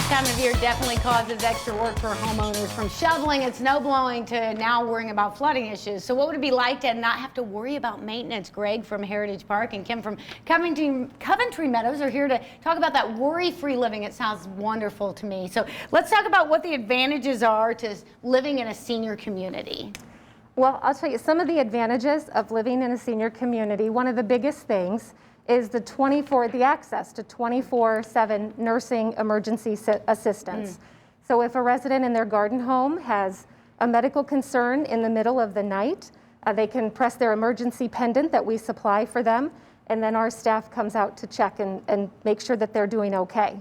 time of year definitely causes extra work for homeowners, from shoveling and snow blowing to now worrying about flooding issues. So what would it be like to not have to worry about maintenance? Greg from Heritage Park and Kim from Coventry Meadows are here to talk about that worry-free living. It sounds wonderful to me. So let's talk about what the advantages are to living in a senior community. Well, I'll tell you some of the advantages of living in a senior community. One of the biggest things is the access to 24/7 nursing emergency assistance. So if a resident in their garden home has a medical concern in the middle of the night, they can press their emergency pendant that we supply for them, and then our staff comes out to check and make sure that they're doing okay.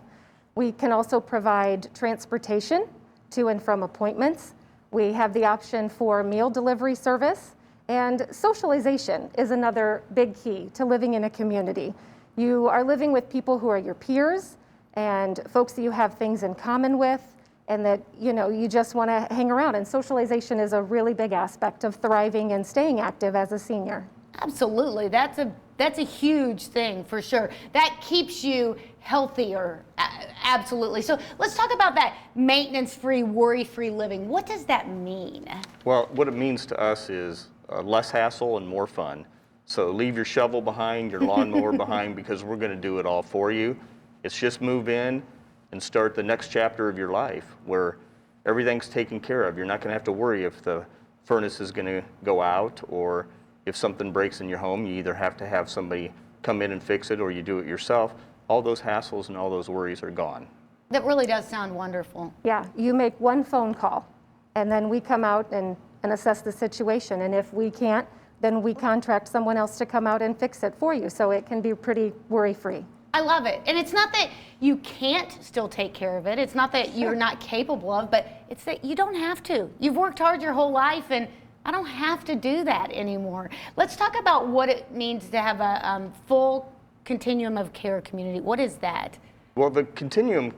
We can also provide transportation to and from appointments. We have the option for meal delivery service. And socialization is another big key to living in a community. You are living with people who are your peers and folks that you have things in common with, and that you just want to hang around. And socialization is a really big aspect of thriving and staying active as a senior. Absolutely, that's a huge thing for sure. That keeps you healthier, absolutely. So let's talk about that maintenance-free, worry-free living. What does that mean? Well, what it means to us is less hassle and more fun. So leave your shovel behind, your lawnmower behind, because we're going to do it all for you. It's just move in and start the next chapter of your life where everything's taken care of. You're not going to have to worry if the furnace is going to go out, or if something breaks in your home. You either have to have somebody come in and fix it, or you do it yourself. All those hassles and all those worries are gone. That really does sound wonderful. Yeah, you make one phone call, and then we come out and assess the situation. And if we can't, then we contract someone else to come out and fix it for you. So it can be pretty worry-free. I love it. And it's not that you can't still take care of it. It's not that you're not capable of, but it's that you don't have to. You've worked hard your whole life, and I don't have to do that anymore. Let's talk about what it means to have a full continuum of care community. What is that? Well, the continuum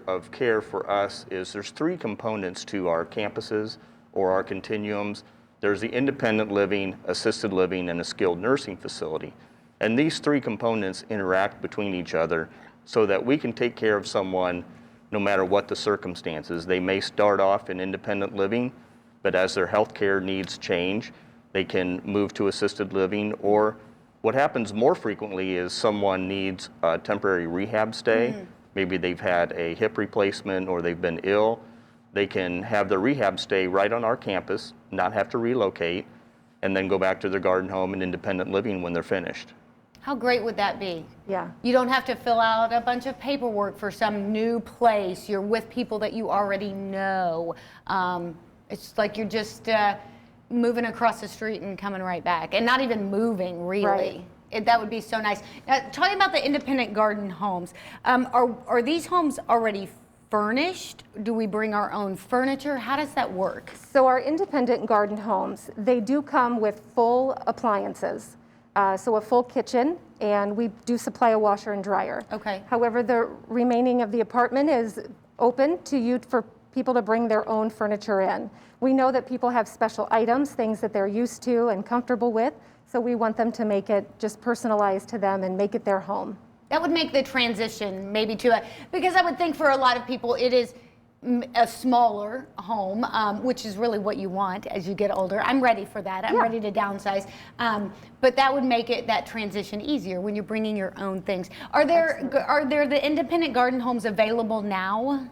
of care for us is there's three components to our campuses or our continuums. There's the independent living, assisted living, and a skilled nursing facility. And these three components interact between each other so that we can take care of someone no matter what the circumstances. They may start off in independent living, but as their health care needs change, they can move to assisted living. Or what happens more frequently is someone needs a temporary rehab stay. Maybe they've had a hip replacement or they've been ill. They can have their rehab stay right on our campus, not have to relocate, and then go back to their garden home and independent living when they're finished. How great would that be? Yeah. You don't have to fill out a bunch of paperwork for some new place. You're with people that you already know. It's like you're just moving across the street and coming right back, and not even moving, really. Right. That would be so nice. Now, talking about the independent garden homes, are these homes already furnished? Do we bring our own furniture? How does that work? So our independent garden homes, they do come with full appliances. So a full kitchen, and we do supply a washer and dryer. Okay. However, the remaining of the apartment is open to you for people to bring their own furniture in. We know that people have special items, things that they're used to and comfortable with, so we want them to make it just personalized to them and make it their home. That would make the transition maybe because I would think for a lot of people it is a smaller home, which is really what you want as you get older. I'm ready for that. I'm ready to downsize. But that would make that transition easier when you're bringing your own things. Are there the independent garden homes available now?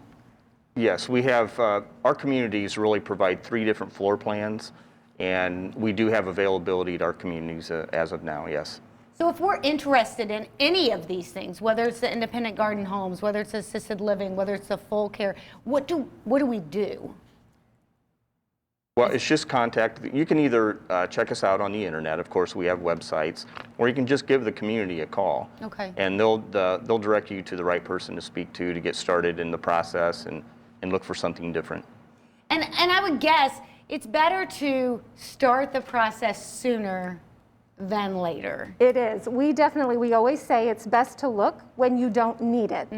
Yes, we have, our communities really provide 3 different floor plans, and we do have availability at our communities as of now, yes. So if we're interested in any of these things, whether it's the independent garden homes, whether it's assisted living, whether it's the full care, what do we do? Well, it's just contact. You can either check us out on the internet. Of course, we have websites, or you can just give the community a call. Okay. And they'll direct you to the right person to speak to get started in the process and look for something different. And I would guess it's better to start the process sooner than later. It is. We always say it's best to look when you don't need it.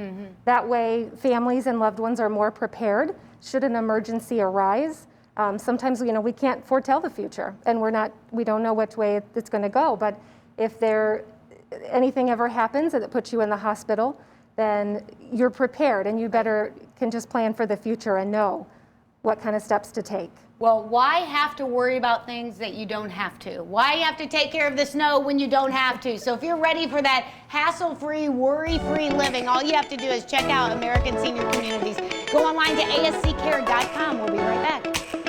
That way families and loved ones are more prepared should an emergency arise. Sometimes we can't foretell the future, and we don't know which way it's going to go, but if anything ever happens that puts you in the hospital, then you're prepared, and you better can just plan for the future and know what kind of steps to take. Well, why have to worry about things that you don't have to? Why have to take care of the snow when you don't have to? So if you're ready for that hassle-free, worry-free living, all you have to do is check out American Senior Communities. Go online to asccare.com. We'll be right back.